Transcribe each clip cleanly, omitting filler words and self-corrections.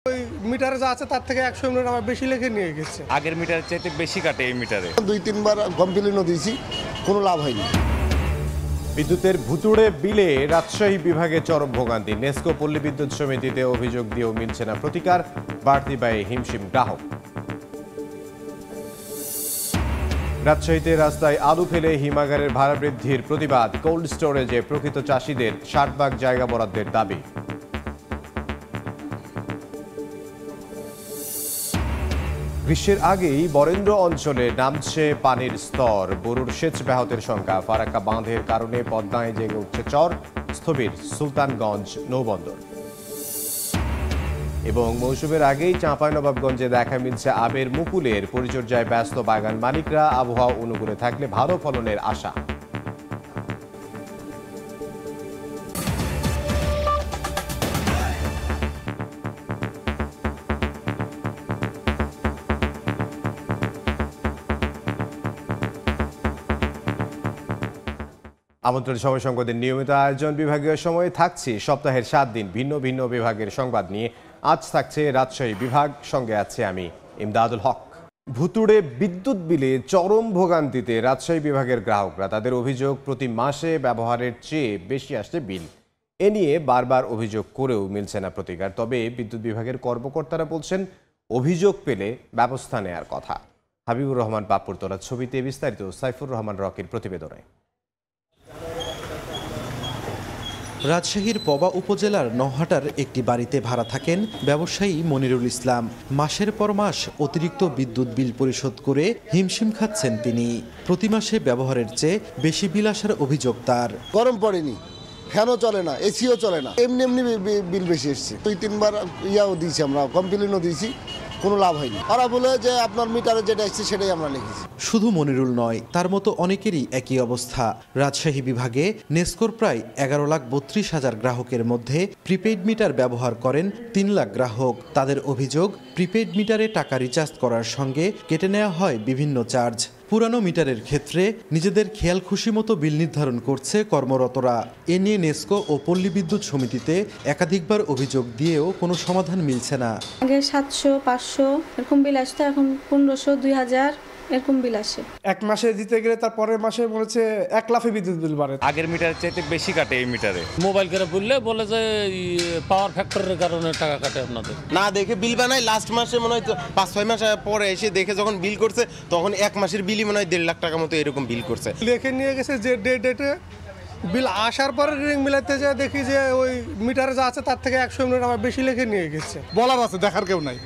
ওই মিটারে যা আছে তার থেকে 100 ইউনিট আমার বেশি লিখে নিয়ে গেছে। আগের মিটারের চাইতে বেশি কাটে এই মিটারে। 2-3 বার কমপ্লেনও দিয়েছি, কোনো লাভ হয়নি। বিদ্যুতের ভুতুড়ে বিলে রাজশাহী বিভাগে চরম ভোগান্তি। নেসকো পল্লী বিদ্যুৎ সমিতিতে অভিযোগ দিয়েও মিলছে না প্রতিকার, বাড়তি ব্যয়ে হিমশিম গ্রাহক। রাজশাহীতে রাস্তায় আলু ফেলে হিমাগারের ভাড়া বৃদ্ধির প্রতিবাদ। কোল্ড স্টোরেজে প্রকৃত চাষিদের 60 ভাগ জায়গা বরাদ্দের দাবি। গ্রীষ্মের আগেই বরেন্দ্র অঞ্চলে নামছে পানির স্তর, বরুর সেচ ব্যাহতের শঙ্কা। ফারাক্কা বাঁধের কারণে পদ্মায় জেগে উঠছে চর, স্থবির সুলতানগঞ্জ নৌবন্দর। এবং মৌসুমের আগেই চাঁপাইনবাবগঞ্জে দেখা মিলছে আমের মুকুলের, পরিচর্যায় ব্যস্ত বাগান মালিকরা। আবহাওয়া অনুকূলে থাকলে ভালো ফলনের আশা। আমন্ত্রণ সময় সংবাদের নিয়মিত আয়োজন বিভাগীয় সময়ে থাকছি সপ্তাহের 7 দিন ভিন্ন ভিন্ন বিভাগের সংবাদ নিয়ে। আজ থাকছে রাজশাহী বিভাগ, সঙ্গে আছে আমি ইমদাদুল হক। ভুতুড়ে বিদ্যুৎ বিলে চরম ভোগান্তিতে রাজশাহী বিভাগের গ্রাহকরা। তাদের অভিযোগ, প্রতি মাসে ব্যবহারের চেয়ে বেশি আসছে বিল। এ নিয়ে বারবার অভিযোগ করেও মিলছে না প্রতিকার। তবে বিদ্যুৎ বিভাগের কর্মকর্তারা বলছেন, অভিযোগ পেলে ব্যবস্থা নেয়ার কথা। হাবিবুর রহমান পাপ্পুর তোলা ছবিতে বিস্তারিত সাইফুর রহমান রকির প্রতিবেদনে। রাজশাহীর পবা উপজেলার নওহাটার একটি বাড়িতে ভাড়া থাকেন ব্যবসায়ী মনিরুল ইসলাম। মাসের পর মাস অতিরিক্ত বিদ্যুৎ বিল পরিশোধ করে হিমশিম খাচ্ছেন তিনি। প্রতি মাসে ব্যবহারের চেয়ে বেশি বিল আসার অভিযোগ তার। গরম পড়েনি, ফ্যানও চলে না, এসিও চলে না, এমনি এমনি বিল বেশি এসছে। 2-3 বার ইয়াও দিয়েছি, আমরা কমপ্লেনও দিয়েছি, কোনো লাভ হয়নি। ওরা বলে যে আপনার মিটারে যেটা এসছে সেটাই আমরা লিখেছি। শুধু মনিরুল নয়, তার মতো অনেকেরই একই অবস্থা। রাজশাহী বিভাগে নেসকোর প্রায় 11,32,000 গ্রাহকের মধ্যে প্রিপেইড মিটার ব্যবহার করেন 3 লাখ গ্রাহক। তাদের অভিযোগ, প্রিপেইড মিটারে টাকা রিচার্জ করার সঙ্গে কেটে নেওয়া হয় বিভিন্ন চার্জ। পুরানো মিটারের ক্ষেত্রে নিজেদের খেয়াল খুশি মতো বিল নির্ধারণ করছে কর্মরতরা। এ নিয়ে নেসকো ও পল্লী বিদ্যুৎ সমিতিতে একাধিকবার অভিযোগ দিয়েও কোনো সমাধান মিলছে না। আগে 700, 500 এরকম বিল আসতো, এখন 1500, 2000 এরকম বিল আসে। এক মাসে দিতে গেলে তার পরের মাসে বলেছে 1 লাখে বিদ্যুৎ বিল বাড়ে। আগের মিটারের চাইতে বেশি কাটে এই মিটারে। মোবাইল করে বলে যে পাওয়ার ফ্যাক্টরের কারণে টাকা কাটে আপনাদের। না দেখে বিল বানায়, লাস্ট মাসে মনে হয় 5-6 মাস পরে এসে দেখে যখন বিল করছে, তখন 1 মাসের বিলই মনে হয় 1.5 লাখ টাকা মতো এরকম বিল করছে। লিখে নিয়ে গেছে যে ডেটে বিল আসার পরে রিডিং মিলাতে যায় দেখি যে ওই মিটারে যা আছে তার থেকে 100 ইউনিট আমার বেশি লিখে নিয়ে গেছে। বলার আছে, দেখার কেউ নাই।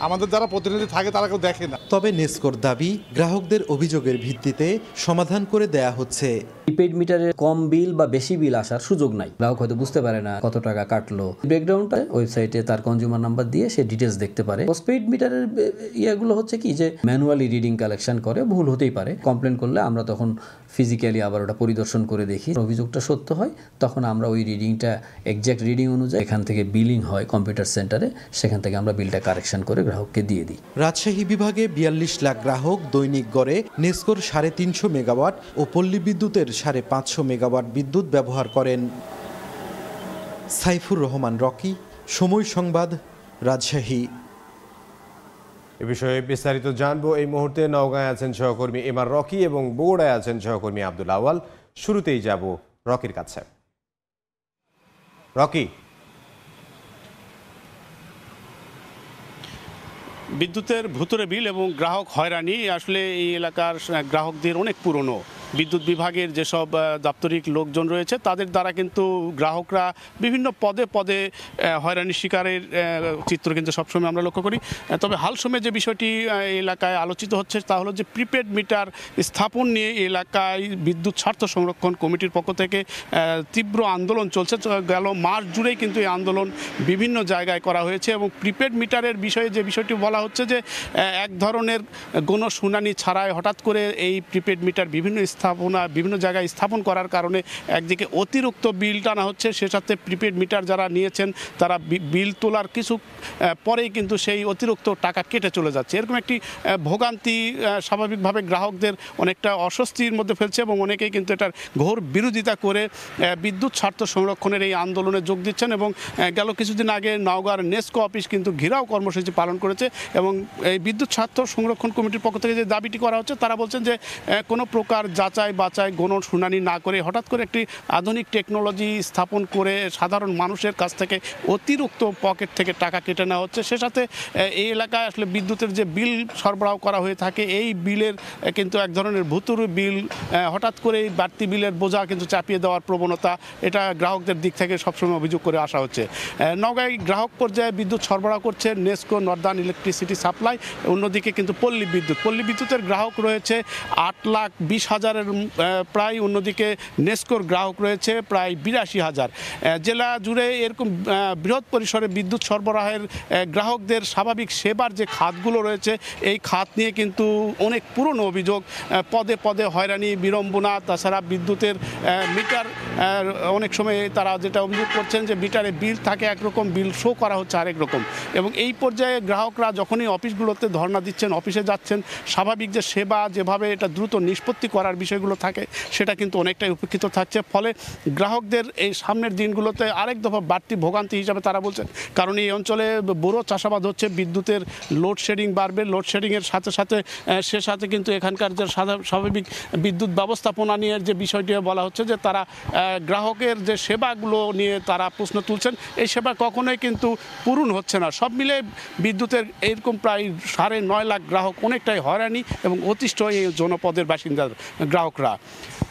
আমাদের যারা প্রতিনিধি থাকে তারা কেউ দেখে না। তবে নেসকোর দাবি, গ্রাহকদের অভিযোগের ভিত্তিতে সমাধান করে দেয়া হচ্ছে। প্রিপেইড মিটারে কম বিল বা বেশি বিল আসার সুযোগ নাই। গ্রাহক হয়তো বুঝতে পারে না কত টাকা কাটলো। ব্রেকডাউনটা ওয়েবসাইটে তার কনজিউমার নাম্বার দিয়ে সে ডিটেলস দেখতে পারে। পোস্টপেইড মিটারের ইয়েগুলো হচ্ছে কি যে ম্যানুয়ালি রিডিং কালেকশন করে, ভুল হতেই পারে। কমপ্লেন করলে আমরা তখন ফিজিক্যালি আবার ওটা পরিদর্শন করে দেখি। অভিযোগটা সত্য হয়, তখন আমরা ওই রিডিংটা এক্সাক্ট রিডিং অনুযায়ী এখান থেকে বিলিং হয় কম্পিউটার সেন্টারে, সেখান থেকে আমরা বিলটা কারেকশন করে গ্রাহককে দিয়ে দিই। রাজশাহী বিভাগে 42 লাখ গ্রাহক দৈনিক গড়ে নেসকোর 350 মেগাওয়াট ও পল্লী বিদ্যুতের 550 মেগাওয়াট বিদ্যুৎ ব্যবহার করেন। সাইফুর রহমান রকি, সময় সংবাদ, রাজশাহী। এ বিষয়ে বিস্তারিত জানবো এই মুহূর্তে। নওগাঁয় আছেন সহকর্মী এমআর রকি এবং বগুড়ায় আছেন সহকর্মী আব্দুল আওয়াল। শুরুতেই যাব রকির কাছে। রকি, বিদ্যুতের ভুতুড়ে বিল এবং গ্রাহক হয়রানি আসলে এই এলাকার গ্রাহকদের অনেক পুরনো। বিদ্যুৎ বিভাগের যেসব দাপ্তরিক লোকজন রয়েছে তাদের দ্বারা কিন্তু গ্রাহকরা বিভিন্ন পদে পদে হয়রানির শিকারের চিত্র কিন্তু সবসময় আমরা লক্ষ্য করি। তবে হাল সময়ে যে বিষয়টি এলাকায় আলোচিত হচ্ছে তা হলো যে প্রিপেড মিটার স্থাপন নিয়ে এলাকায় বিদ্যুৎ স্বার্থ সংরক্ষণ কমিটির পক্ষ থেকে তীব্র আন্দোলন চলছে। গেল মাস জুড়েই কিন্তু এই আন্দোলন বিভিন্ন জায়গায় করা হয়েছে এবং প্রিপেড মিটারের বিষয়ে যে বিষয়টি বলা হচ্ছে যে এক ধরনের গণশুনানি ছাড়াই হঠাৎ করে এই প্রিপেড মিটার বিভিন্ন বিভিন্ন জায়গায় স্থাপন করার কারণে একদিকে অতিরিক্ত বিল টানা হচ্ছে, সে সাথে প্রিপেড মিটার যারা নিয়েছেন তারা বিল তোলার কিছু পরেই কিন্তু সেই অতিরিক্ত টাকা কেটে চলে যাচ্ছে। এরকম একটি ভোগান্তি স্বাভাবিকভাবে গ্রাহকদের অনেকটা অস্বস্তির মধ্যে ফেলছে এবং অনেকেই কিন্তু এটার ঘোর বিরোধিতা করে বিদ্যুৎ স্বার্থ সংরক্ষণের এই আন্দোলনে যোগ দিচ্ছেন। এবং গেল কিছুদিন আগে নওগাঁর নেসকো অফিস কিন্তু ঘেরাও কর্মসূচি পালন করেছে এবং এই বিদ্যুৎ স্বার্থ সংরক্ষণ কমিটির পক্ষ থেকে যে দাবিটি করা হচ্ছে, তারা বলছেন যে কোনো প্রকার যাচাই বাছাই গণ শুনানি না করে হঠাৎ করে একটি আধুনিক টেকনোলজি স্থাপন করে সাধারণ মানুষের কাছ থেকে অতিরিক্ত পকেট থেকে টাকা কেটে নেওয়া হচ্ছে। সে সাথে এই এলাকায় আসলে বিদ্যুতের যে বিল সরবরাহ করা হয়ে থাকে, এই বিলের কিন্তু এক ধরনের ভুতুড়ে বিল, হঠাৎ করে এই বাড়তি বিলের বোঝা কিন্তু চাপিয়ে দেওয়ার প্রবণতা, এটা গ্রাহকদের দিক থেকে সবসময় অভিযোগ করে আসা হচ্ছে। নওগাঁয় গ্রাহক পর্যায়ে বিদ্যুৎ সরবরাহ করছে নেসকো নর্দার্ন ইলেকট্রিসিটি সাপ্লাই, অন্যদিকে কিন্তু পল্লী বিদ্যুতের গ্রাহক রয়েছে 8,20,000-এর প্রায়, অন্যদিকে নেসকোর গ্রাহক রয়েছে প্রায় 82,000। জেলা জুড়ে এরকম বৃহৎ পরিসরে বিদ্যুৎ সরবরাহের গ্রাহকদের স্বাভাবিক সেবার যে খাতগুলো রয়েছে, এই খাত নিয়ে কিন্তু অনেক পুরনো অভিযোগ, পদে পদে হয়রানি বিড়ম্বনা, তাছাড়া বিদ্যুতের মিটার অনেক সময় তারা যেটা অভিযোগ করছেন যে মিটারে বিল থাকে একরকম, বিল শো করা হচ্ছে আরেক রকম। এবং এই পর্যায়ে গ্রাহকরা যখনই অফিসগুলোতে ধর্ণা দিচ্ছেন, অফিসে যাচ্ছেন, স্বাভাবিক যে সেবা যেভাবে এটা দ্রুত নিষ্পত্তি করার বিষয়গুলো থাকে সেটা কিন্তু অনেকটাই উপেক্ষিত থাকছে। ফলে গ্রাহকদের এই সামনের দিনগুলোতে আরেক দফা বাড়তি ভোগান্তি হিসাবে তারা বলছেন, কারণ এই অঞ্চলে বড় চাষাবাদ হচ্ছে, বিদ্যুতের লোডশেডিং বাড়বে, লোডশেডিংয়ের সাথে সাথে সে সাথে কিন্তু এখানকার যে স্বাভাবিক বিদ্যুৎ ব্যবস্থাপনা নিয়ে যে বিষয়টি বলা হচ্ছে যে তারা গ্রাহকের যে সেবাগুলো নিয়ে তারা প্রশ্ন তুলছেন, এই সেবা কখনোই কিন্তু পূরণ হচ্ছে না। সব মিলে বিদ্যুতের এরকম প্রায় 9.5 লাখ গ্রাহক অনেকটাই হয়রানি এবং অতিষ্ঠ এই জনপদের বাসিন্দা গ্রাহকরা।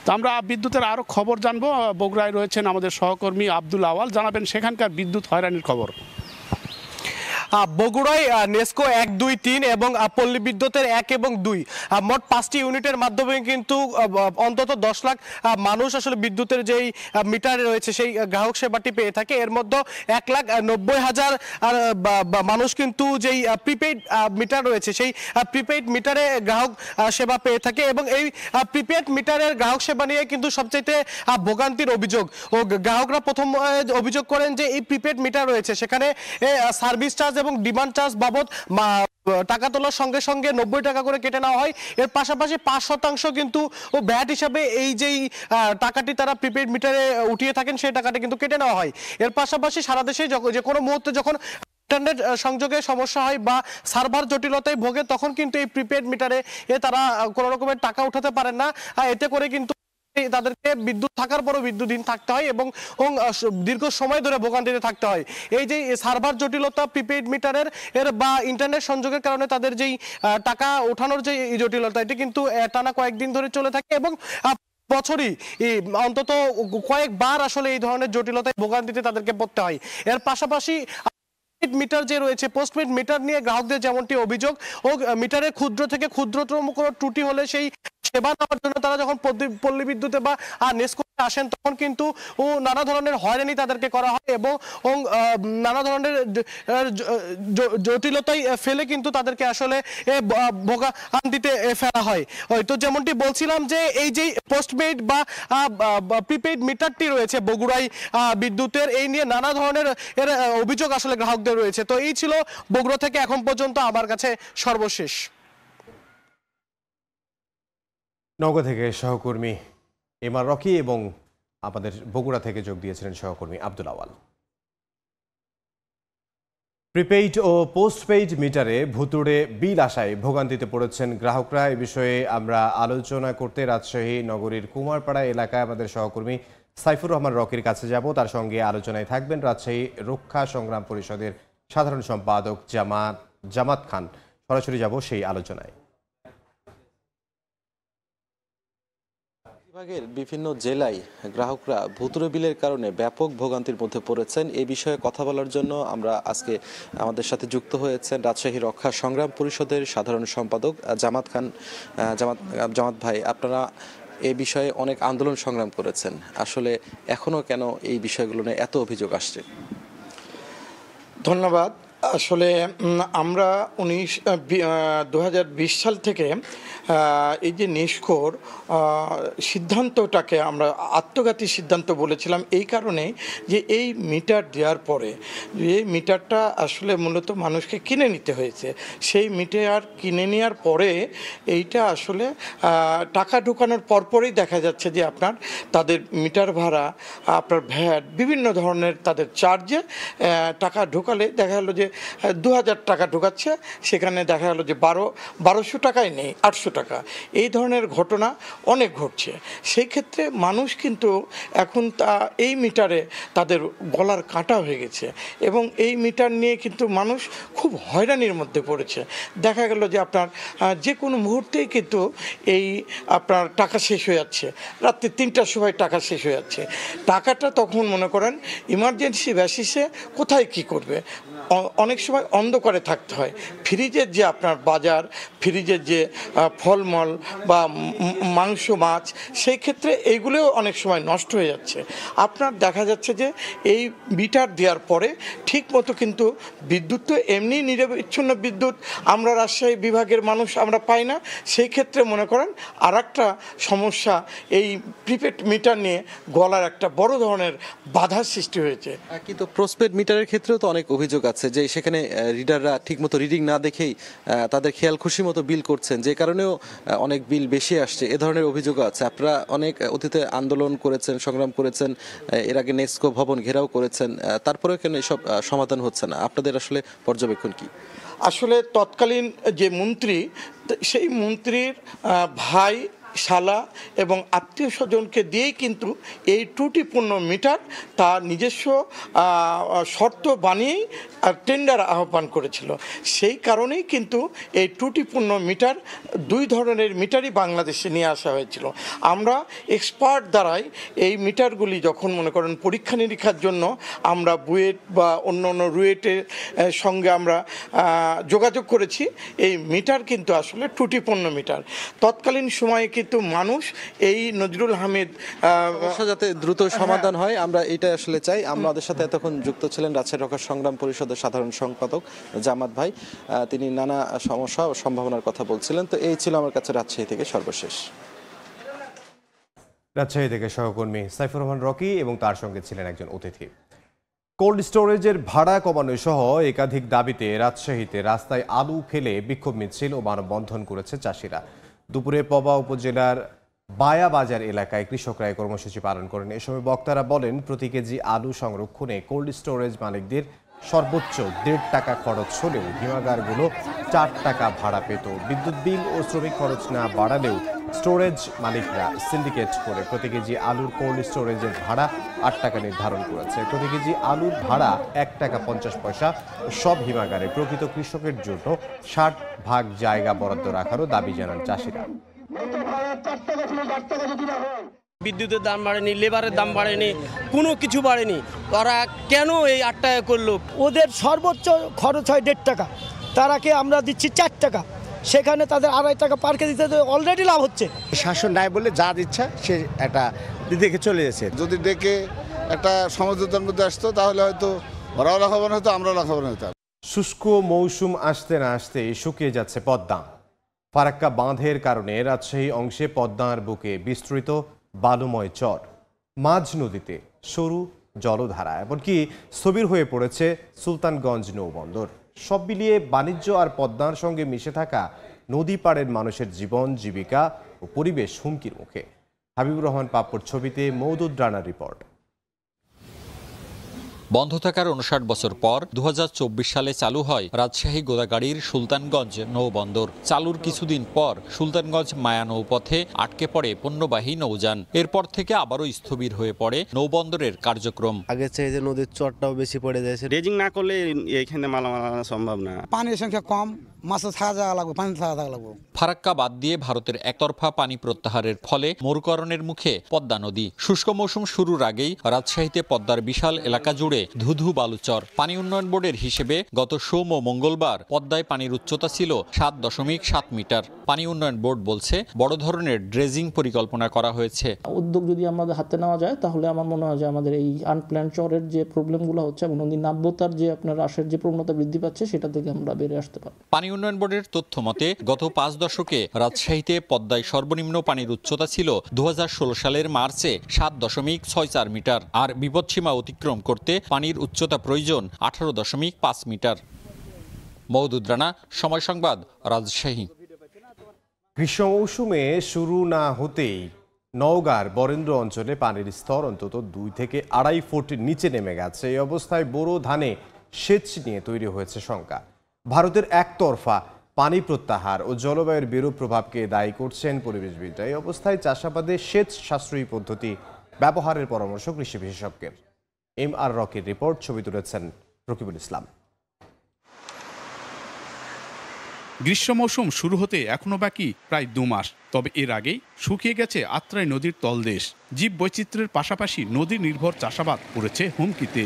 তো আমরা বিদ্যুতের আরও খবর জানবো। বগুড়ায় রয়েছেন আমাদের সহকর্মী আব্দুল আওয়াল, জানাবেন সেখানকার বিদ্যুৎ হয়রানির খবর। বগুড়ায় নেসকো 1, 2, 3 এবং পল্লী বিদ্যুতের 1 এবং 2 মোট 5টি ইউনিটের মাধ্যমে কিন্তু অন্তত 10 লাখ মানুষ আসলে বিদ্যুতের যেই মিটার রয়েছে সেই গ্রাহক সেবাটি পেয়ে থাকে। এর মধ্যে 1,90,000 মানুষ কিন্তু যেই প্রিপেইড মিটার রয়েছে সেই প্রিপেইড মিটারে গ্রাহক সেবা পেয়ে থাকে এবং এই প্রিপেইড মিটারের গ্রাহক সেবা নিয়ে কিন্তু সবচেয়ে ভোগান্তির অভিযোগ ও গ্রাহকরা প্রথম অভিযোগ করেন যে এই প্রিপেইড মিটার রয়েছে সেখানে সার্ভিস চার্জ এবং ডিমান্ড চার্জ বাবদ টাকা তোলার সঙ্গে সঙ্গে 90 টাকা করে কেটে নেওয়া হয়। এর পাশাপাশি 5% কিন্তু ভ্যাট হিসাবে এই যেই টাকাটি তারা প্রিপেইড মিটারে উঠিয়ে থাকেন সেই টাকাটি কিন্তু কেটে নেওয়া হয়। এর পাশাপাশি সারা দেশে যে কোনো মুহূর্তে যখন ইন্টারনেট সংযোগে সমস্যা হয় বা সার্ভার জটিলতায় ভোগে তখন কিন্তু এই প্রিপেইড মিটারে তারা কোনো রকমের টাকা উঠাতে পারেন না। এতে করে কিন্তু তাদেরকে বিদ্যুৎ থাকার পরও বিদ্যুৎহীন থাকতে হয় এবং দীর্ঘ সময় ধরে ভোগান্তিতে থাকতে হয়। এই যে সার্ভার জটিলতা প্রিপেইড মিটারের বা ইন্টারনেট সংযোগের কারণে তাদের যেই টাকা ওঠানোর যে জটিলতা এটি কিন্তু টানা কয়েকদিন ধরে চলে থাকে এবং বছরই অন্তত কয়েকবার আসলে এই ধরনের জটিলতায় ভোগান্তিতে তাদেরকে পড়তে হয়। এর পাশাপাশি মিটার যে রয়েছে পোস্টপেড মিটার নিয়ে গ্রাহকদের যেমনটি অভিযোগ ও মিটারে ক্ষুদ্র থেকে ক্ষুদ্রতম কোনো ত্রুটি হলে সেই সেবা নেওয়ার জন্য তারা যখন পল্লী বিদ্যুতে বা নেসকোতে আসেন তখন কিন্তু নানা ধরনের হয়রানি তাদেরকে করা হয় এবং নানা ধরনের জটিলতায় ফেলে কিন্তু তাদেরকে আসলে ভোগান্তিতে ফেলা হয়। তো যেমনটি বলছিলাম যে এই যে পোস্টপেড বা প্রিপেইড মিটারটি রয়েছে বগুড়ায় বিদ্যুতের, এই নিয়ে নানা ধরনের এর অভিযোগ আসলে গ্রাহকদের রয়েছে। তো এই ছিল বগুড়া থেকে এখন পর্যন্ত আমার কাছে সর্বশেষ। নওগাঁ থেকে সহকর্মী এমআর রকি এবং আমাদের বগুড়া থেকে যোগ দিয়েছিলেন সহকর্মী আব্দুল আওয়াল। প্রিপেইড ও পোস্টপেইড মিটারে ভুতুড়ে বিল আসায় ভোগান্তিতে পড়েছেন গ্রাহকরা। এ বিষয়ে আমরা আলোচনা করতে রাজশাহী নগরীর কুমারপাড়া এলাকায় আমাদের সহকর্মী সাইফুর রহমান রকির কাছে যাব। তার সঙ্গে আলোচনায় থাকবেন রাজশাহী রক্ষা সংগ্রাম পরিষদের সাধারণ সম্পাদক জামাত খান। সরাসরি যাব সেই আলোচনায়। বিভাগের বিভিন্ন জেলায় গ্রাহকরা ভুতুড়ে বিলের কারণে ব্যাপক ভোগান্তির মধ্যে পড়েছেন। এই বিষয়ে কথা বলার জন্য আমরা আজকে আমাদের সাথে যুক্ত হয়েছেন রাজশাহী রক্ষা সংগ্রাম পরিষদের সাধারণ সম্পাদক জামাত খান। জামাত ভাই, আপনারা এই বিষয়ে অনেক আন্দোলন সংগ্রাম করেছেন, আসলে এখনো কেন এই বিষয়গুলো নিয়ে এত অভিযোগ আসছে? ধন্যবাদ। আসলে আমরা 2020 সাল থেকে এই যে নেস্কোর সিদ্ধান্তটাকে আমরা আত্মঘাতী সিদ্ধান্ত বলেছিলাম এই কারণে যে এই মিটার দেওয়ার পরে এই মিটারটা আসলে মূলত মানুষকে কিনে নিতে হয়েছে। সেই মিটার কিনে নেওয়ার পরে এইটা আসলে টাকা ঢোকানোর পরপরই দেখা যাচ্ছে যে আপনার তাদের মিটার ভাড়া, আপনার ভ্যাট, বিভিন্ন ধরনের তাদের চার্জে টাকা ঢোকালে দেখা গেলো যে 2000 টাকা ঢোকাচ্ছে, সেখানে দেখা গেলো যে 1200 টাকায় নেই, 800 টাকা। এই ধরনের ঘটনা অনেক ঘটছে। সেই ক্ষেত্রে মানুষ কিন্তু এখন এই মিটারে তাদের গলার কাঁটা হয়ে গেছে এবং এই মিটার নিয়ে কিন্তু মানুষ খুব হয়রানির মধ্যে পড়েছে। দেখা গেল যে আপনার যে কোনো মুহূর্তেই কিন্তু এই আপনার টাকা শেষ হয়ে যাচ্ছে, রাত্রি 3টার সময় টাকা শেষ হয়ে যাচ্ছে। টাকাটা তখন মনে করেন ইমার্জেন্সি বেসিসে কোথায় কি করবে, অনেক সময় অন্ধকারে থাকতে হয়। ফ্রিজের যে আপনার বাজার, ফ্রিজের যে ফলমল বা মাংস মাছ, সেই ক্ষেত্রে এইগুলোও অনেক সময় নষ্ট হয়ে যাচ্ছে। আপনার দেখা যাচ্ছে যে এই মিটার দেওয়ার পরে ঠিক মতো কিন্তু বিদ্যুৎ তো এমনি নিরবিচ্ছিন্ন বিদ্যুৎ আমরা রাজশাহী বিভাগের মানুষ আমরা পাই না। সেই ক্ষেত্রে মনে করেন আর একটা সমস্যা, এই প্রিপেড মিটার নিয়ে গলার একটা বড় ধরনের বাধার সৃষ্টি হয়েছে। কিন্তু পোস্টপেড মিটারের ক্ষেত্রেও তো অনেক অভিযোগ আছে যে সেখানে রিডাররা ঠিকমতো রিডিং না দেখেই তাদের খেয়াল খুশি মতো বিল করছেন, যে কারণেও অনেক বিল বেশি আসছে। এ ধরনের অভিযোগও আছে। আপনারা অনেক অতীতে আন্দোলন করেছেন, সংগ্রাম করেছেন, এর আগে নেস্কো ভবন ঘেরাও করেছেন, তারপরেও কেন এসব সমাধান হচ্ছে না? আপনাদের আসলে পর্যবেক্ষণ কি? আসলে তৎকালীন যে মন্ত্রী, সেই মন্ত্রীর ভাই, শালা এবং আত্মীয় স্বজনকে দিয়েই কিন্তু এই ত্রুটিপূর্ণ মিটার তার নিজস্ব শর্ত বানিয়েই টেন্ডার আহ্বান করেছিল। সেই কারণেই কিন্তু এই ত্রুটিপূর্ণ মিটার, 2 ধরনের মিটারই বাংলাদেশে নিয়ে আসা হয়েছিল। আমরা এক্সপার্ট দ্বারাই এই মিটারগুলি যখন মনে করেন পরীক্ষা নিরীক্ষার জন্য আমরা বুয়েট বা অন্য অন্য রুয়েটের সঙ্গে আমরা যোগাযোগ করেছি, এই মিটার কিন্তু আসলে ত্রুটিপূর্ণ মিটার। তৎকালীন সময়ে কিন্তু মানুষ এই নজরুল আহমেদ যাতে দ্রুত সমাধান হয়, আমরা এটা আসলে চাই। আমাদের সাথে এতক্ষণ যুক্ত ছিলেন রাজশাহী রক্ষা সংগ্রাম পরিষদের সাধারণ সম্পাদক জামাত ভাই। তিনি নানা সমস্যা ও সম্ভাবনার কথা বলছিলেন। তো এই ছিল আমার কাছে রাজশাহী থেকে সর্বশেষ। রাজশাহী থেকে সহকর্মী সাইফুর রহমান রকি এবং তার সঙ্গে ছিলেন একজন অতিথি। কোল্ড স্টোরেজের ভাড়া কমানো সহ একাধিক দাবিতে রাজশাহীতে রাস্তায় আলু ফেলে বিক্ষোভ মিছিল ও মানববন্ধন করেছে চাষিরা। দুপুরে পবা উপজেলার বায়া বাজার এলাকায় কৃষকরা এই কর্মসূচি পালন করেন। এ সময় বক্তারা বলেন, প্রতি কেজি আলু সংরক্ষণে কোল্ড স্টোরেজ মালিকদের সর্বোচ্চ 1.5 টাকা খরচ হলেও হিমাগারগুলো 4 টাকা ভাড়া পেত। বিদ্যুৎ বিল ও শ্রমিক খরচ না বাড়ালেও স্টোরেজ মালিকরা সিন্ডিকেট করে প্রতি কেজি আলুর কোল্ড স্টোরেজের ভাড়া 8 টাকা নির্ধারণ করেছে। প্রতি কেজি আলুর ভাড়া 1 টাকা 50 পয়সা। সব হিমাগারে প্রকৃত কৃষকের জন্য 60 ভাগ জায়গা বরাদ্দ রাখারও দাবি জানান চাষিরা। বিদ্যুতের দাম বাড়েনি, লেবারের দাম বাড়েনি, কোনো কিছু বাড়েনি। ওরা কেন এই 8 টাকা করলো? ওদের সর্বোচ্চ খরচ হয় 1.5 টাকা, তারাকে আমরা দিচ্ছি 4 টাকা, সেখানে তাদের 2.5 টাকা পার কেজি দিতে অলরেডি লাভ হচ্ছে। শাসন নাই বলে যা দিচ্ছে সে একটা দেখে চলে যাচ্ছে। যদি দেখে একটা সমঝোতার মধ্যে আসতো তাহলে হয়তো ওরাও লাভবান হতো, আমরাও লাভবান হতাম। শুষ্ক মৌসুম আসতে না আসতেই শুকিয়ে যাচ্ছে পদ্মা। ফারাক্কা বাঁধের কারণে রাজশাহী অংশে পদ্মার বুকে বিস্তৃত বালুময় চর, মাঝ নদীতে সরু জলধারা, এমনকি স্থবির হয়ে পড়েছে সুলতানগঞ্জ নৌবন্দর। সব মিলিয়ে বাণিজ্য আর পদ্মার সঙ্গে মিশে থাকা নদী পাড়ের মানুষের জীবন জীবিকা ও পরিবেশ হুমকির মুখে। হাবিবুর রহমান পাপ্পুর ছবিতে মওদুদ রানার রিপোর্ট। বন্ধ থাকার 59 বছর পর 2024 সালে চালু হয় রাজশাহী গোদাগাড়ির সুলতানগঞ্জ নৌবন্দর। চালুর কিছুদিন পর সুলতানগঞ্জ মায়া নৌপথে আটকে পড়ে পণ্যবাহী নৌযান। এরপর থেকে আবারও স্থবির হয়ে পড়ে নৌবন্দরের কার্যক্রম। আগে চেয়ে যে নদীর চরটাও বেশি পড়ে যাচ্ছে, ড্রেজিং না করলে এখানে মালামাল আনা সম্ভব না। পানির সংখ্যা কম, মাছে থাকা জায়গা লাগবে, পানি থাকা জায়গা লাগবে। ফারাক্কা বাদ দিয়ে ভারতের একতরফা পানি প্রত্যাহারের ফলে মরুকরণের মুখে পদ্মা নদী। শুষ্ক মৌসুম শুরুর আগেই রাজশাহীতে পদ্মার বিশাল এলাকা জুড়ে ধুধু বালুচর। পানি উন্নয়ন বোর্ডের হিসেবে গত সোম ও মঙ্গলবার পদ্মায় পানির উচ্চতা ছিল 7.7 মিটার। পানি উন্নয়ন বোর্ড বলছে বড় ধরনের ড্রেজিং পরিকল্পনা করা হয়েছে। উদ্যোগ যদি আমাদের হাতে নেওয়া যায় তাহলে আমার মনে হয় যে আমাদের এই আনপ্ল্যান্ড চরের যে প্রবলেমগুলো হচ্ছে এবং নদীর নাব্যতার যে আপনার হ্রাসের যে প্রবণতা বৃদ্ধি পাচ্ছে সেটা থেকে আমরা বেরিয়ে আসতে পারি। পানি উন্নয়ন বোর্ডের তথ্য মতে গত 5 দশকে রাজশাহীতে পদ্মায় সর্বনিম্ন পানির উচ্চতা ছিল 2016 সালের মার্চে 7.64 মিটার। আর বিপদসীমা অতিক্রম করতে পানির উচ্চতা প্রয়োজন 18.5 মিটার। মওদুদ রানা, সময় সংবাদ, রাজশাহী। গ্রীষ্ম মৌসুমে শুরু না হতেই নওগাঁর বরেন্দ্র অঞ্চলে পানির স্তর অন্তত 2 থেকে 2.5 ফুট নিচে নেমে গেছে। এই অবস্থায় বোরো ধানে সেচ নিয়ে তৈরি হয়েছে শঙ্কা। ভারতের একতরফা পানি প্রত্যাহার ও জলবায়ুর বিরূপ প্রভাবকে দায়ী করছেন পরিবেশবিদরা। এই অবস্থায় চাষাবাদে সেচ সাশ্রয়ী পদ্ধতি ব্যবহারের পরামর্শ কৃষি বিশেষজ্ঞের। MR রকির রিপোর্ট, ছবি তুলেছেন রকিবুল ইসলাম। গ্রীষ্ম মৌসুম শুরু হতে এখনো বাকি প্রায় 2 মাস। তবে এর আগেই শুকিয়ে গেছে আত্রাই নদীর তলদেশ। জীব বৈচিত্র্যের পাশাপাশি নদী নির্ভর চাষাবাদ পড়েছে হুমকিতে।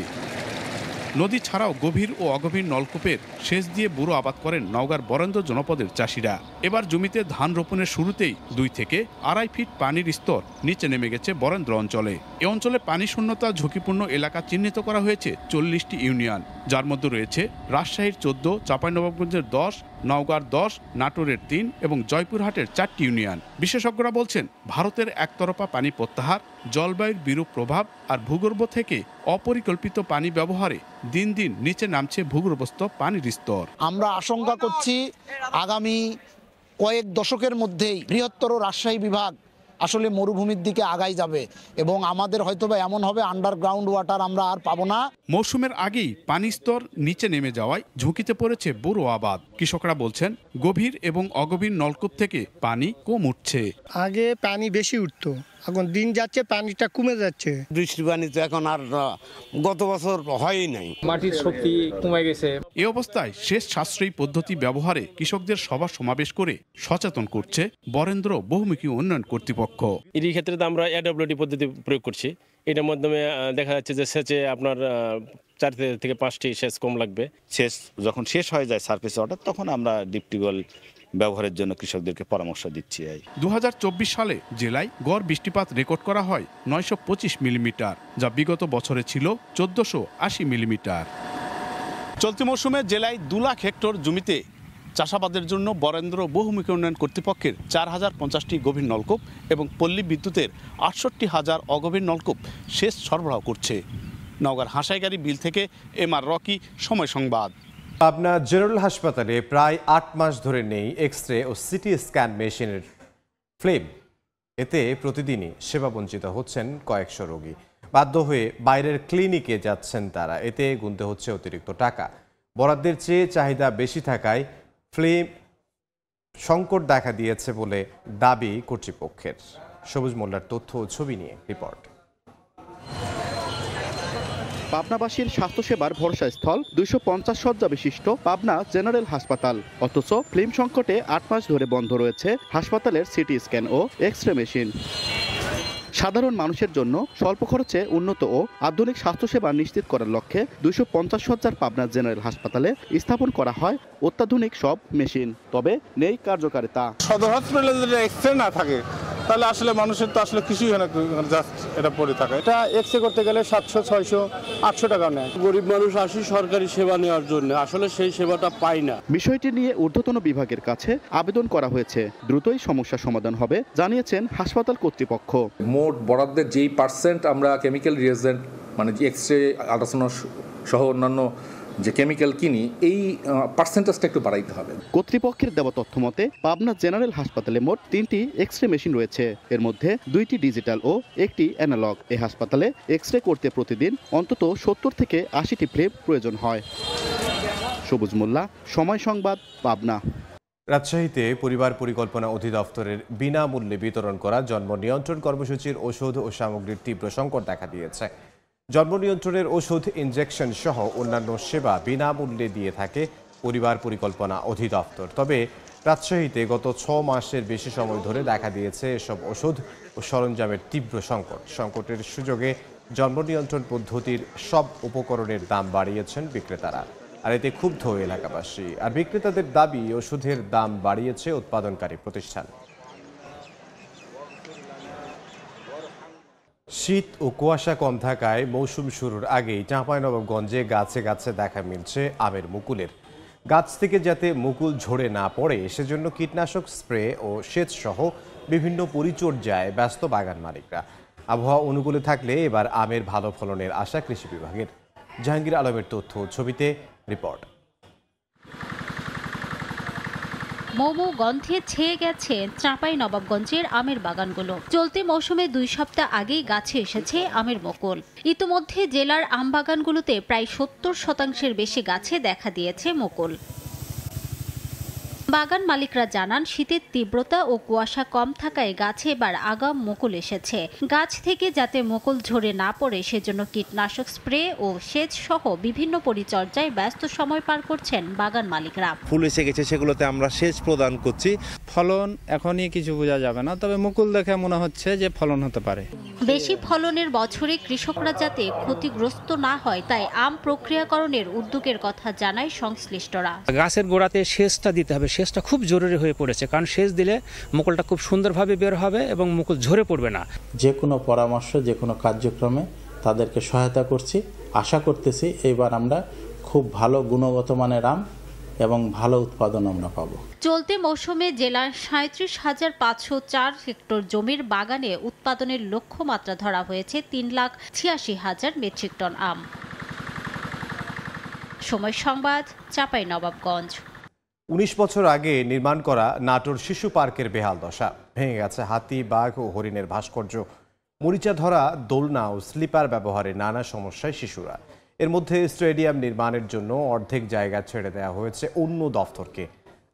নদী ছাড়াও গভীর ও অগভীর নলকূপের সেচ দিয়ে বুড়ো আবাদ করেন নওগাঁর বরেন্দ্র জনপদের চাষিরা। এবার জমিতে ধান রোপণের শুরুতেই 2 থেকে 2.5 ফিট পানির স্তর নিচে নেমে গেছে বরেন্দ্র অঞ্চলে। এ অঞ্চলে পানি শূন্যতা ঝুঁকিপূর্ণ এলাকা চিহ্নিত করা হয়েছে 40টি ইউনিয়ন, যার মধ্যে রয়েছে রাজশাহীর 14, চাঁপাইনবাবগঞ্জের 10, নওগাঁর 10, নাটোরের 3 এবং জয়পুরহাটের 4টি ইউনিয়ন। বিশেষজ্ঞরা বলছেন ভারতের একতরফা পানি প্রত্যাহার, জলবায়ুর বিরূপ প্রভাব আর ভূগর্ভ থেকে অপরিকল্পিত পানি ব্যবহারে দিন দিন নিচে নামছে ভূগর্ভস্থ পানির স্তর। আমরা আশঙ্কা করছি আগামী কয়েক দশকের মধ্যেই বৃহত্তর রাজশাহী বিভাগ আসলে মরুভূমির দিকে আগাই যাবে এবং আমাদের হয়তোবা এমন হবে আন্ডারগ্রাউন্ড ওয়াটার আমরা আর পাবো না। মৌসুমের আগেই পানি স্তর নিচে নেমে যাওয়ায় ঝুঁকিতে পড়েছে বোরো আবাদ। কৃষকরা বলছেন গভীর এবং অগভীর নলকূপ থেকে পানি কম উঠছে। আগে পানি বেশি উঠতো, এখন দিন যাচ্ছে পানিটা কমে যাচ্ছে। বৃষ্টির পানি তো এখন আর গত বছর হয়ই নাই, মাটির শক্তি কমে গেছে। এই অবস্থায় সেচ সাশ্রয়ী পদ্ধতি ব্যবহারে কৃষকদের সভা সমাবেশ করে সচেতন করছে বরেন্দ্র বহুমুখী উন্নয়ন কর্তৃপক্ষ। এই ক্ষেত্রে আমরা AWD পদ্ধতি প্রয়োগ করছি। এটার মাধ্যমে দেখা যাচ্ছে যে সেচে আপনার 4 থেকে 5টি সেচ কম লাগবে। সেচ যখন শেষ হয়ে যায় সারফেস ওয়াটার, তখন আমরা ডিপ টিউবওয়েল ব্যবহারের জন্য কৃষকদেরকে পরামর্শ দিচ্ছি। 2024 সালে জেলায় গড় বৃষ্টিপাত রেকর্ড করা হয় 925 মিলিমিটার, যা বিগত বছরে ছিল 1480 মিলিমিটার। চলতি মৌসুমে জেলায় 2 লাখ হেক্টর জমিতে চাষাবাদের জন্য বরেন্দ্র বহুমুখী উন্নয়ন কর্তৃপক্ষের 4050টি গভীর নলকূপ এবং পল্লী বিদ্যুতের 68,000 অগভীর নলকূপ সেচ সরবরাহ করছে। নওগাঁর হাঁসাইগাড়ি বিল থেকে MR রকি, সময় সংবাদ। পাবনা জেনারেল হাসপাতালে প্রায় 8 মাস ধরে নেই এক্স-রে ও সিটি স্ক্যান মেশিনের ফ্লেম। এতে প্রতিদিনই সেবা বঞ্চিত হচ্ছেন কয়েকশো রোগী। বাধ্য হয়ে বাইরের ক্লিনিকে যাচ্ছেন তারা। এতে গুনতে হচ্ছে অতিরিক্ত টাকা। বরাদ্দের চেয়ে চাহিদা বেশি থাকায় ফ্লেম সংকট দেখা দিয়েছে বলে দাবি কর্তৃপক্ষের। সবুজ মোল্লার তথ্য ও ছবি নিয়ে রিপোর্ট। পাবনাবাসীর স্বাস্থ্যসেবার ভরসাস্থল 250 শয্যা বিশিষ্ট পাবনা জেনারেল হাসপাতাল, অথচ ফিল্ম সংকটে 8 মাস ধরে বন্ধ রয়েছে হাসপাতালের সিটি স্ক্যান ও এক্স-রে মেশিন। সাধারণ মানুষের জন্য স্বল্প খরচে উন্নত ও আধুনিক স্বাস্থ্যসেবা নিশ্চিত করার লক্ষ্যে 250 শয্যার পাবনা জেনারেল হাসপাতালে স্থাপন করা হয় অত্যাধুনিক সব মেশিন, তবে নেই কার্যকারিতা। সদর হাসপাতালে যদি এক্স-রে না থাকে তাহলে আসলে মানুষের তো আসলে কিছুই হয় না, জাস্ট এটা পড়ে থাকে। এটা এক্স-রে করতে গেলে 700, 600, 800 টাকা নেয়। গরিব মানুষ আসি সরকারি সেবা নেওয়ার জন্য, আসলে সেই সেবাটা পাই না। বিষয়টি নিয়ে ঊর্ধ্বতন বিভাগের কাছে আবেদন করা হয়েছে। দ্রুতই সমস্যা সমাধান হবে জানিয়েছেন হাসপাতাল কর্তৃপক্ষ। মোট বরাদ্দের যেই পার্সেন্ট আমরা কেমিক্যাল রিয়েজেন্ট মানে এক্স-রে, আল্ট্রাসাউন্ড সহ অন্যান্য যে কেমিক্যাল কিনি, এই পার্সেন্টেজটা একটু বাড়াইতে হবে। কর্তৃপক্ষের দেওয়া তথ্য মতে পাবনা জেনারেল হাসপাতালে মোট 3টি এক্স-রে মেশিন রয়েছে। এর মধ্যে 2টি ডিজিটাল ও 1টি অ্যানালগ। এই হাসপাতালে এক্স-রে করতে প্রতিদিন অন্তত 70 থেকে 80টি ফ্লেম প্রয়োজন হয়। সবুজ মোল্লা, সময় সংবাদ, পাবনা। রাজশাহীতে পরিবার পরিকল্পনা অধিদপ্তরের বিনামূল্যে বিতরণ করা জন্ম নিয়ন্ত্রণ কর্মসূচির ওষুধ ও সামগ্রীর তীব্র সংকট দেখা দিয়েছে। জন্ম নিয়ন্ত্রণের ওষুধ, ইনজেকশন সহ অন্যান্য সেবা বিনামূল্যে দিয়ে থাকে পরিবার পরিকল্পনা অধিদপ্তর। তবে রাজশাহীতে গত 6 মাসের বেশি সময় ধরে দেখা দিয়েছে এসব ওষুধ ও সরঞ্জামের তীব্র সংকটের সুযোগে জন্ম নিয়ন্ত্রণ পদ্ধতির সব উপকরণের দাম বাড়িয়েছেন বিক্রেতারা। আর এতে ক্ষুব্ধ এলাকাবাসী। আর বিক্রেতাদের দাবি, ওষুধের দাম বাড়িয়েছে উৎপাদনকারী প্রতিষ্ঠান। শীত ও কুয়াশা কম থাকায় মৌসুম শুরুর আগেই চাঁপাইনবাবগঞ্জে গাছে গাছে দেখা মিলছে আমের মুকুলের। গাছ থেকে যাতে মুকুল ঝরে না পড়ে সেজন্য কীটনাশক স্প্রে ও সেচ সহ বিভিন্ন পরিচর্যায় ব্যস্ত বাগান মালিকরা। আবহাওয়া অনুকূলে থাকলে এবার আমের ভালো ফলনের আশা কৃষি বিভাগের। জাহাঙ্গীর আলমের তথ্য, ছবিতে রিপোর্ট। মৌমৌ গন্ধে ছেয়ে গেছে চাঁপাইনবাবগঞ্জের আমের বাগানগুলো। চলতি মৌসুমে 2 সপ্তাহ আগেই গাছে এসেছে আমের মুকুল। ইতোমধ্যে জেলার আম বাগানগুলোতে প্রায় 70% বেশি গাছে দেখা দিয়েছে মুকুল। বাগান মালিকরা জানান, শীতের তীব্রতা ও কুয়াশা কম থাকায় গাছে এবার আগাম মুকুল এসেছে। গাছ থেকে যাতে মুকুল ঝরে না পড়ে সেজন্য কীটনাশক স্প্রে ও সেচ সহ বিভিন্ন পরিচর্যায় ব্যস্ত সময় পার করছেন বাগান মালিকরা। ফুল এসে গেছে, সেগুলোতে আমরা সেচ প্রদান করছি। ফলন এখনই কিছু বোঝা যাবে না, তবে মুকুল দেখে মনে হচ্ছে যে ফলন হতে পারে। বেশি ফলনের বছরে কৃষকরা যাতে ক্ষতিগ্রস্ত না হয় তাই আম প্রক্রিয়াকরণের উদ্যোগের কথা জানায় সংশ্লিষ্টরা। গাছের গোড়াতে সেচটা দিতে হবে, সেচটা খুব জরুরি হয়ে পড়েছে, কারণ সেচ দিলে মুকুলটা খুব সুন্দরভাবে বের হবে এবং মুকুল ঝরে পড়বে না। যে কোনো পরামর্শ, যে কোনো কার্যক্রমে তাদেরকে সহায়তা করছি। আশা করতেছি এবার আমরা খুব ভালো গুণগত মানের আম এবং ভালো উৎপাদন আমরা পাবো। চলতি মৌসুমে জেলার 37,504 হেক্টর জমির বাগানে উৎপাদনের লক্ষ্যমাত্রা ধরা হয়েছে 3,86,000 মেট্রিক টন আম। সময় সংবাদ, চাঁপাইনবাবগঞ্জ। 19 বছর আগে নির্মাণ করা নাটোর শিশু পার্কের বেহাল দশা। ভেঙে গেছে হাতি, বাঘ ও হরিণের ভাস্কর্য। মরিচা ধরা দোলনা ও স্লিপার ব্যবহারে নানা সমস্যায় শিশুরা। এর মধ্যে স্টেডিয়াম নির্মাণের জন্য অর্ধেক জায়গা ছেড়ে দেওয়া হয়েছে অন্য দফতরকে।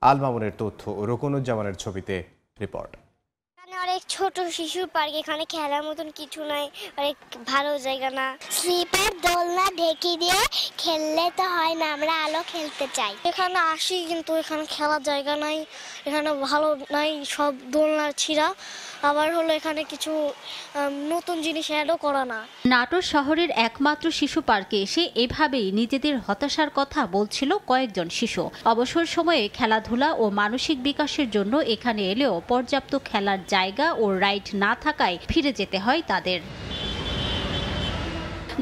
আল মামুনের তথ্য ও রোকনুজ্জামানের ছবিতে রিপোর্ট। অনেক ছোট শিশু পার্ক, এখানে খেলার মতন কিছু নাই, অনেক ভালো জায়গা না। স্লিপার দোলনা ঢেকে দিয়ে খেললে তো হয় না, আমরা আলো খেলতে চাই। এখানে আসি কিন্তু এখানে খেলার জায়গা নাই, এখানে ভালো নাই, সব দোলনা ছিঁড়া। আবার হলো এখানে কিছু নতুন জিনিস অ্যাডও করা না। নাটোর শহরের একমাত্র শিশু পার্কে এসে এভাবেই নিজেদের হতাশার কথা বলছিল কয়েকজন শিশু। অবসর সময়ে খেলাধুলা ও মানসিক বিকাশের জন্য এখানে এলেও পর্যাপ্ত খেলার জায়গা ও রাইড না থাকায় ফিরে যেতে হয় তাদের।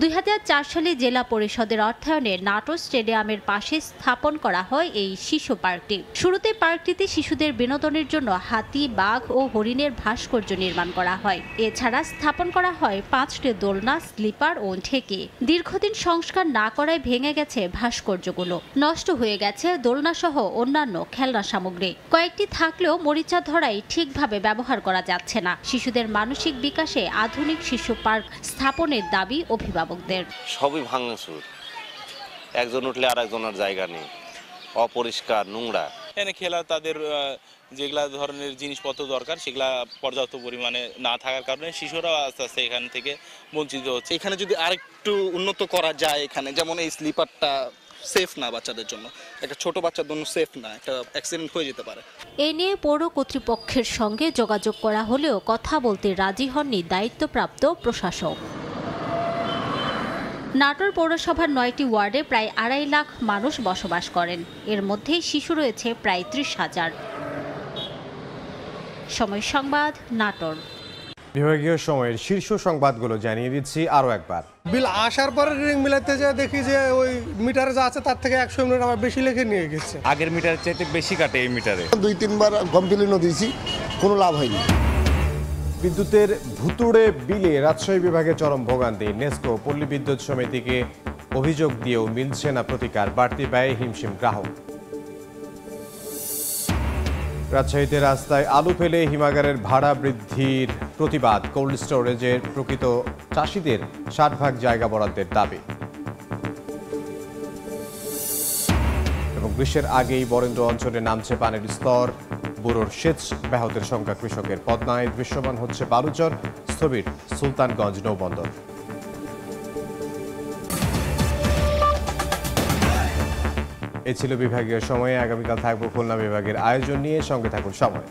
2004 সালে জেলা পরিষদের অর্থায়নে নাটোর স্টেডিয়ামের পাশে স্থাপন করা হয় এই শিশু পার্কটি। শুরুতে পার্কটিতে শিশুদের বিনোদনের জন্য হাতি, বাঘ ও হরিণের ভাস্কর্য নির্মাণ করা হয়। এছাড়া স্থাপন করা হয় 5টি দোলনা, স্লিপার ও ঢেকি। দীর্ঘদিন সংস্কার না করায় ভেঙে গেছে ভাস্কর্যগুলো, নষ্ট হয়ে গেছে দোলনা সহ অন্যান্য খেলনা সামগ্রী। কয়েকটি থাকলেও মরিচা ধরাই ঠিকভাবে ব্যবহার করা যাচ্ছে না। শিশুদের মানসিক বিকাশে আধুনিক শিশু পার্ক স্থাপনের দাবি অভিভাবকদের। সবই ভাঙচুর, একজন উঠলে আর একজনের জায়গা নেই, অপরিষ্কার, নোংরা। এখানে খেলা তাদের যেগুলা ধরনের জিনিসপত্র দরকার সেগুলা পর্যাপ্ত পরিমাণে না থাকার কারণে শিশুরা আস্তে আস্তে এখান থেকে বঞ্চিত হচ্ছে। এখানে যদি আরেকটু উন্নত করা যায়, এখানে যেমন এই স্লিপারটা সেফ না বাচ্চাদের জন্য, একটা ছোট বাচ্চার জন্য সেফ না, একটা অ্যাক্সিডেন্ট হয়ে যেতে পারে। এ নিয়ে পৌর কর্তৃপক্ষের সঙ্গে যোগাযোগ করা হলেও কথা বলতে রাজি হননি দায়িত্বপ্রাপ্ত প্রশাসক। নাটোর পৌরসভার 9টি ওয়ার্ডে প্রায় 2.5 লাখ মানুষ বসবাস করেন। এর মধ্যে শিশু রয়েছে প্রায় 30,000। সময় সংবাদ, নাটোর। বিভাগীয় সময়ের শীর্ষ সংবাদগুলো জানিয়ে দিচ্ছি আরও একবার। বিল আসার পরে রিডিং মিলাতে যায় দেখি যে ওই মিটারে যা আছে তার থেকে 100 ইউনিট আবার বেশি লিখে নিয়ে গেছে। আগের মিটারের চাইতে বেশি কাটে এই মিটারে। 2-3 বার কমপ্লেনও দিয়েছি, কোনো লাভ হয়নি। বিদ্যুতের ভুতুড়ে বিলে রাজশাহী বিভাগে চরম ভোগান্তি। নেসকো পল্লী বিদ্যুৎ সমিতিকে অভিযোগ দিয়েও মিলছে না প্রতিকার। বাড়তি ব্যয়ে হিমশিম গ্রাহক। রাজশাহীতে রাস্তায় আলু ফেলে হিমাগারের ভাড়া বৃদ্ধির প্রতিবাদ। কোল্ড স্টোরেজের প্রকৃত চাষিদের 60% জায়গা বরাদ্দের দাবি। এবং গ্রীষ্মের আগেই বরেন্দ্র অঞ্চলে নামছে পানির স্তর। বুড়োর সেচ ব্যাহতের সংখ্যা কৃষকের। পদ্মায় দৃশ্যমান হচ্ছে বালুচর। স্থবির সুলতানগঞ্জ নৌবন্দর। এ ছিল বিভাগীয় সময়ে। আগামীকাল থাকবো খুলনা বিভাগের আয়োজন নিয়ে, সঙ্গে থাকুন সময়।